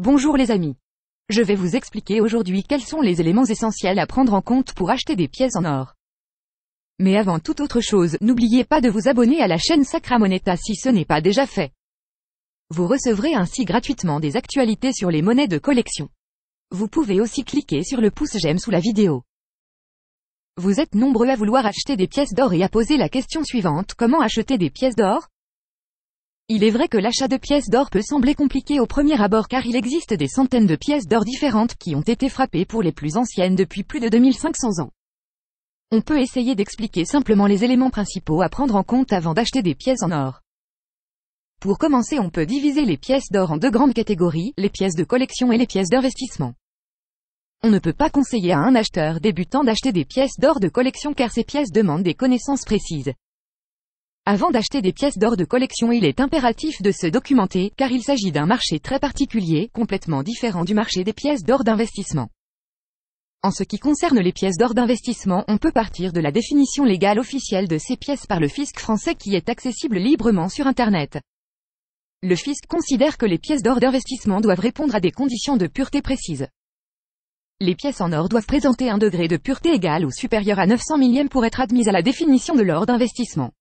Bonjour les amis. Je vais vous expliquer aujourd'hui quels sont les éléments essentiels à prendre en compte pour acheter des pièces en or. Mais avant toute autre chose, n'oubliez pas de vous abonner à la chaîne Sacra Moneta si ce n'est pas déjà fait. Vous recevrez ainsi gratuitement des actualités sur les monnaies de collection. Vous pouvez aussi cliquer sur le pouce j'aime sous la vidéo. Vous êtes nombreux à vouloir acheter des pièces d'or et à poser la question suivante: comment acheter des pièces d'or? Il est vrai que l'achat de pièces d'or peut sembler compliqué au premier abord car il existe des centaines de pièces d'or différentes qui ont été frappées pour les plus anciennes depuis plus de 2500 ans. On peut essayer d'expliquer simplement les éléments principaux à prendre en compte avant d'acheter des pièces en or. Pour commencer, on peut diviser les pièces d'or en deux grandes catégories, les pièces de collection et les pièces d'investissement. On ne peut pas conseiller à un acheteur débutant d'acheter des pièces d'or de collection car ces pièces demandent des connaissances précises. Avant d'acheter des pièces d'or de collection, il est impératif de se documenter, car il s'agit d'un marché très particulier, complètement différent du marché des pièces d'or d'investissement. En ce qui concerne les pièces d'or d'investissement, on peut partir de la définition légale officielle de ces pièces par le fisc français qui est accessible librement sur Internet. Le fisc considère que les pièces d'or d'investissement doivent répondre à des conditions de pureté précises. Les pièces en or doivent présenter un degré de pureté égal ou supérieur à 900 millièmes pour être admises à la définition de l'or d'investissement.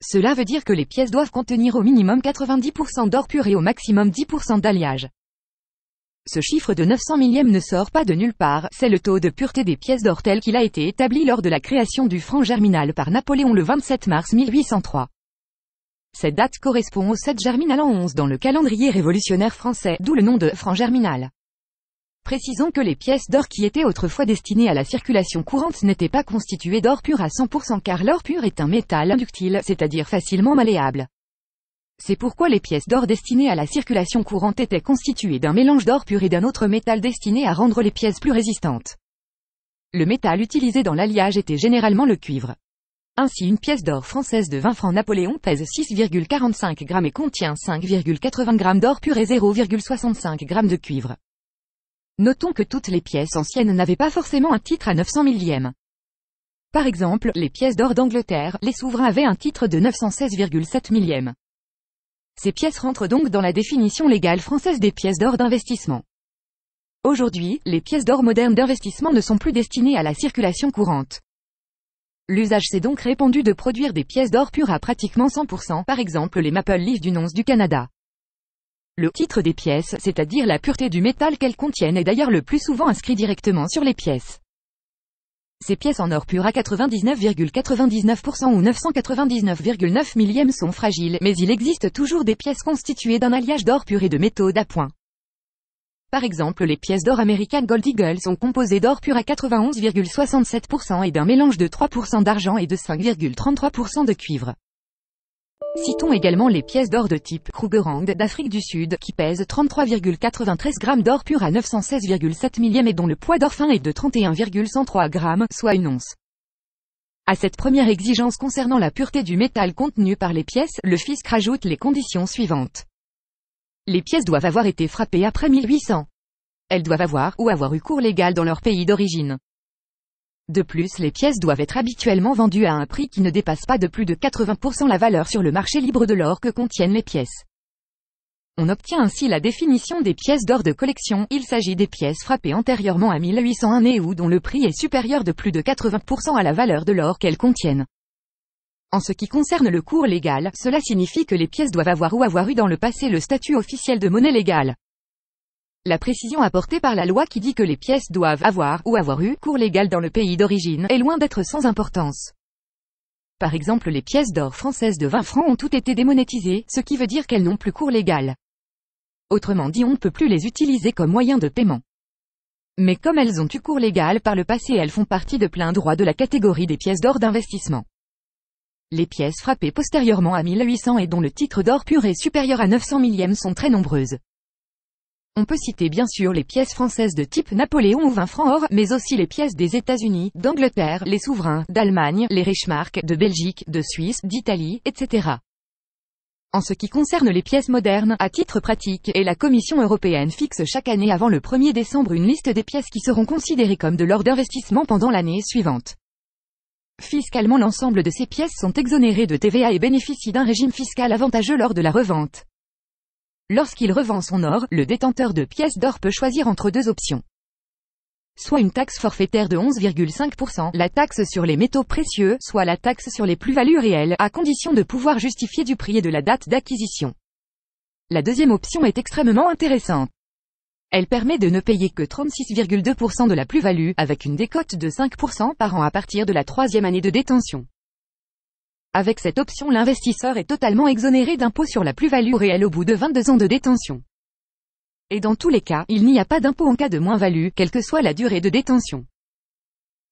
Cela veut dire que les pièces doivent contenir au minimum 90% d'or pur et au maximum 10% d'alliage. Ce chiffre de 900 millièmes ne sort pas de nulle part, c'est le taux de pureté des pièces d'or tel qu'il a été établi lors de la création du franc germinal par Napoléon le 27 mars 1803. Cette date correspond au 7 germinal an 11 dans le calendrier révolutionnaire français, d'où le nom de franc germinal. Précisons que les pièces d'or qui étaient autrefois destinées à la circulation courante n'étaient pas constituées d'or pur à 100% car l'or pur est un métal inductile, c'est-à-dire facilement malléable. C'est pourquoi les pièces d'or destinées à la circulation courante étaient constituées d'un mélange d'or pur et d'un autre métal destiné à rendre les pièces plus résistantes. Le métal utilisé dans l'alliage était généralement le cuivre. Ainsi, une pièce d'or française de 20 francs Napoléon pèse 6,45 g et contient 5,80 g d'or pur et 0,65 g de cuivre. Notons que toutes les pièces anciennes n'avaient pas forcément un titre à 900 millièmes. Par exemple, les pièces d'or d'Angleterre, les souverains avaient un titre de 916,7 millièmes. Ces pièces rentrent donc dans la définition légale française des pièces d'or d'investissement. Aujourd'hui, les pièces d'or modernes d'investissement ne sont plus destinées à la circulation courante. L'usage s'est donc répandu de produire des pièces d'or pures à pratiquement 100%, par exemple les Maple Leaf du nonce du Canada. Le titre des pièces, c'est-à-dire la pureté du métal qu'elles contiennent, est d'ailleurs le plus souvent inscrit directement sur les pièces. Ces pièces en or pur à 99,99% ou 999,9 millièmes sont fragiles, mais il existe toujours des pièces constituées d'un alliage d'or pur et de métaux d'appoint. Par exemple, les pièces d'or American Gold Eagle sont composées d'or pur à 91,67% et d'un mélange de 3% d'argent et de 5,33% de cuivre. Citons également les pièces d'or de type Krugerrand d'Afrique du Sud, qui pèsent 33,93 g d'or pur à 916,7 millièmes et dont le poids d'or fin est de 31,103 g, soit une once. À cette première exigence concernant la pureté du métal contenu par les pièces, le fisc rajoute les conditions suivantes. Les pièces doivent avoir été frappées après 1800. Elles doivent avoir eu cours légal dans leur pays d'origine. De plus, les pièces doivent être habituellement vendues à un prix qui ne dépasse pas de plus de 80% la valeur sur le marché libre de l'or que contiennent les pièces. On obtient ainsi la définition des pièces d'or de collection. Il s'agit des pièces frappées antérieurement à 1801 et ou dont le prix est supérieur de plus de 80% à la valeur de l'or qu'elles contiennent. En ce qui concerne le cours légal, cela signifie que les pièces doivent avoir eu dans le passé le statut officiel de monnaie légale. La précision apportée par la loi qui dit que les pièces doivent avoir eu cours légal dans le pays d'origine est loin d'être sans importance. Par exemple, les pièces d'or françaises de 20 francs ont toutes été démonétisées, ce qui veut dire qu'elles n'ont plus cours légal. Autrement dit, on ne peut plus les utiliser comme moyen de paiement. Mais comme elles ont eu cours légal par le passé, elles font partie de plein droit de la catégorie des pièces d'or d'investissement. Les pièces frappées postérieurement à 1800 et dont le titre d'or pur est supérieur à 900 millièmes sont très nombreuses. On peut citer bien sûr les pièces françaises de type Napoléon ou 20 francs or, mais aussi les pièces des États-Unis, d'Angleterre, les souverains, d'Allemagne, les Reichsmark, de Belgique, de Suisse, d'Italie, etc. En ce qui concerne les pièces modernes, à titre pratique, la Commission européenne fixe chaque année avant le 1er décembre une liste des pièces qui seront considérées comme de l'or d'investissement pendant l'année suivante. Fiscalement, l'ensemble de ces pièces sont exonérées de TVA et bénéficient d'un régime fiscal avantageux lors de la revente. Lorsqu'il revend son or, le détenteur de pièces d'or peut choisir entre deux options. Soit une taxe forfaitaire de 11,5%, la taxe sur les métaux précieux, soit la taxe sur les plus-values réelles, à condition de pouvoir justifier du prix et de la date d'acquisition. La deuxième option est extrêmement intéressante. Elle permet de ne payer que 36,2% de la plus-value, avec une décote de 5% par an à partir de la troisième année de détention. Avec cette option, l'investisseur est totalement exonéré d'impôt sur la plus-value réelle au bout de 22 ans de détention. Et dans tous les cas, il n'y a pas d'impôt en cas de moins-value, quelle que soit la durée de détention.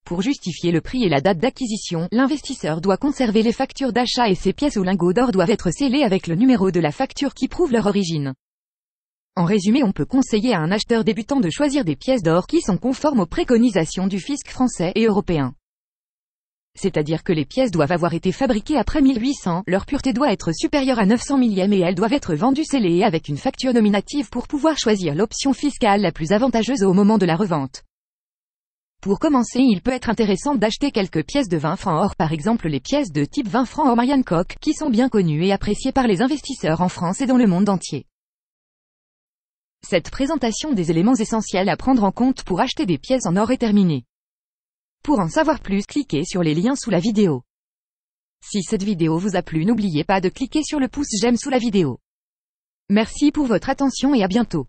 Pour justifier le prix et la date d'acquisition, l'investisseur doit conserver les factures d'achat et ces pièces ou lingots d'or doivent être scellées avec le numéro de la facture qui prouve leur origine. En résumé, on peut conseiller à un acheteur débutant de choisir des pièces d'or qui sont conformes aux préconisations du fisc français et européen. C'est-à-dire que les pièces doivent avoir été fabriquées après 1800, leur pureté doit être supérieure à 900 millième et elles doivent être vendues scellées avec une facture nominative pour pouvoir choisir l'option fiscale la plus avantageuse au moment de la revente. Pour commencer, il peut être intéressant d'acheter quelques pièces de 20 francs or, par exemple les pièces de type 20 francs or Marianne Koch, qui sont bien connues et appréciées par les investisseurs en France et dans le monde entier. Cette présentation des éléments essentiels à prendre en compte pour acheter des pièces en or est terminée. Pour en savoir plus, cliquez sur les liens sous la vidéo. Si cette vidéo vous a plu, n'oubliez pas de cliquer sur le pouce j'aime sous la vidéo. Merci pour votre attention et à bientôt.